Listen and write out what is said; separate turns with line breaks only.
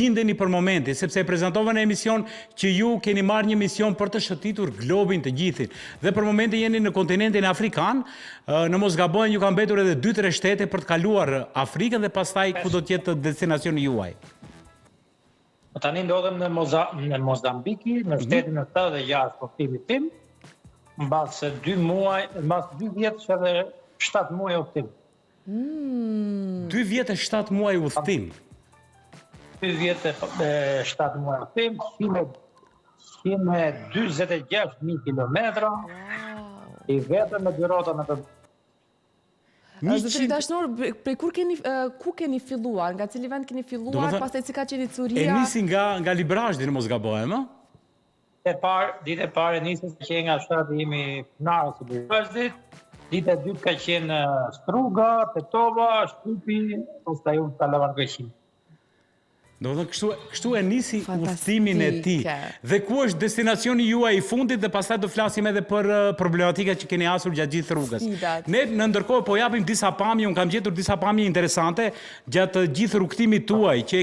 Gjindeni për momenti, sepse e prezentova në emision që ju keni marrë një mision për të shëtitur globin të gjithit. Dhe për momenti jeni në kontinentin afrikan, në mos gabojnë ju kanë mbetur edhe 2-3 shtete për të kaluar Afrikën dhe pastaj ku do të jetë destinacioni juaj.
Tani ndodhem në Mozambiki, në shtetin e 86 kuptimit tim, mbas 2 muaj, mbas 2 vjet që edhe 7 muaj udhtim.
2 vjet e 7 muaj udhtim.
2 vjet e 7 muaj udhtim, shime 26.000 kilometra, i vetëm me dyrota në të...
Zotëri Dashnor, prej ku keni filluar, nga cili vend keni filluar, pastaj si ka qenë Curia?
E nisi nga Librazhdi në mos gabohem, ë?
Ditë e parë nisi që nga shtati imi Knarës i Librazhdit, ditë e dytë ka qenë Struga, Tetova, Shkupi, pastaj unë kalova në Greqi.
Do të kështu e nisi udhëtimin e tij. Dhe ku është destinacioni juaj i fundit dhe pastaj do flasim edhe për problematikat që keni hasur gjatë gjithë rrugës. Ne në ndërkohë po japim disa pamje, unë kam gjetur disa pamje interesante gjatë gjithë rrugtimit tuaj që